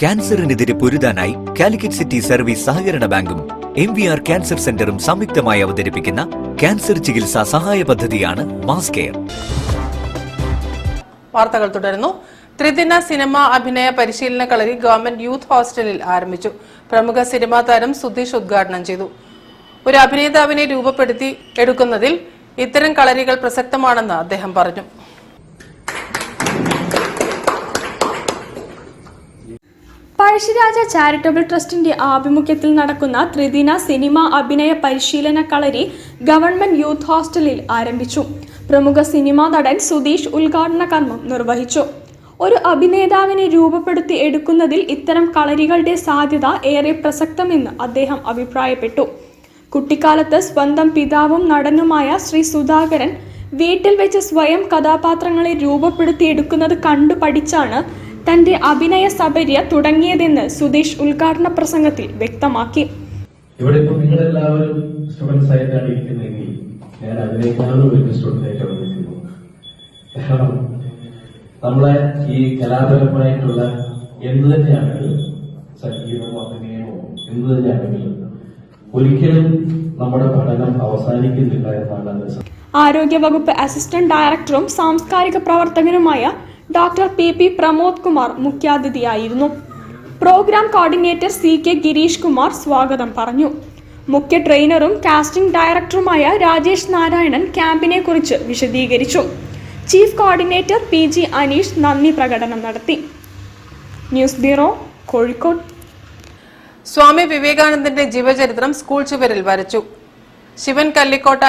ക്യാൻസറിനെതിരെ പൊരുതാനായി Calicut city service സഹകരണ ബാങ്കും MVR cancer സെന്ററും സംയുക്തമായി അവതരിപ്പിക്കുന്ന ക്യാൻസർ ചികിത്സാ സഹായ പദ്ധതിയാണ് മാസ് കെയർ. വാർത്തകൾ തുടരുന്നു. ത്രിദിന സിനിമ അഭിനയ പരിശീലന കളരി ഗവൺമെന്റ് യൂത്ത് ഹോസ്റ്റലിൽ ആരംഭിച്ചു. പ്രമുഖ സിനിമാ താരം സുധീഷ് ഉദ്ഘാടനം ചെയ്തു. ഒരു അഭിനേതാവിനെ രൂപപ്പെടുത്തി എടുക്കുന്നതിൽ ഇത്തരം കളരികൾ പ്രസക്തമാണെന്ന് അദ്ദേഹം പറഞ്ഞു. പഴശ്ശിരാജ ചാരിറ്റബിൾ ട്രസ്റ്റിന്റെ ആഭിമുഖ്യത്തിൽ നടക്കുന്ന ത്രിദിന സിനിമ അഭിനയ പരിശീലന കളരി ഗവൺമെന്റ് യൂത്ത് ഹോസ്റ്റലിൽ ആരംഭിച്ചു. പ്രമുഖ സിനിമാ നടൻ സുധീഷ് ഉദ്ഘാടന കർമ്മം നിർവഹിച്ചു. ഒരു അഭിനേതാവിനെ രൂപപ്പെടുത്തി എടുക്കുന്നതിൽ ഇത്തരം കളരികളുടെ സാധ്യത ഏറെ പ്രസക്തമെന്ന് അദ്ദേഹം അഭിപ്രായപ്പെട്ടു. കുട്ടിക്കാലത്ത് സ്വന്തം പിതാവും നടനുമായ ശ്രീ സുധാകരൻ വീട്ടിൽ വെച്ച് സ്വയം കഥാപാത്രങ്ങളെ രൂപപ്പെടുത്തിയെടുക്കുന്നത് കണ്ടു പഠിച്ചാണ് തന്റെ അഭിനയ സബര്യ തുടങ്ങിയതെന്ന് സുധീഷ് ഉദ്ഘാടന പ്രസംഗത്തിൽ വ്യക്തമാക്കി. ഇവിടെ ഇപ്പോൾ നിങ്ങളെല്ലാവരും സ്റ്റുഡൻസ് ആയിട്ടാണ് ഇരിക്കുന്നതെങ്കിൽ ഞാൻ അതിനേക്കാളും വലിയ സ്റ്റുഡന്റ് ആയിട്ടാണ് ഇരിക്കുന്നത്. കാരണം നമ്മളെ ഈ കലാപരമായിട്ടുള്ള എന്ത് തന്നെയാണെങ്കിലും സംഗീതമോ അഭിനയമോ എന്ത് തന്നെയാണെങ്കിലും ഒരിക്കലും നമ്മുടെ പഠനം അവസാനിക്കുന്നില്ല എന്നാണ്. ആരോഗ്യവകുപ്പ് അസിസ്റ്റന്റ് ഡയറക്ടറും സാംസ്കാരിക പ്രവർത്തകനുമായ ഡോക്ടർ PP പ്രമോദ് കുമാർ മുഖ്യാതിഥിയായിരുന്നു. Programme coordinator CK Girish Kumar സ്വാഗതം പറഞ്ഞു. മുഖ്യ ട്രെയിനറും കാസ്റ്റിംഗ് ഡയറക്ടറുമായ രാജേഷ് നാരായണൻ ക്യാമ്പിനെ കുറിച്ച് വിശദീകരിച്ചു. ചീഫ് കോർഡിനേറ്റർ PG അനീഷ് നന്ദി പ്രകടനം നടത്തി. News bureau, Kozhikode. സ്വാമി വിവേകാനന്ദന്റെ ജീവചരിത്രം സ്കൂൾ ചുവരിൽ വരച്ചു. ശിവൻ കല്ലിക്കോട്ട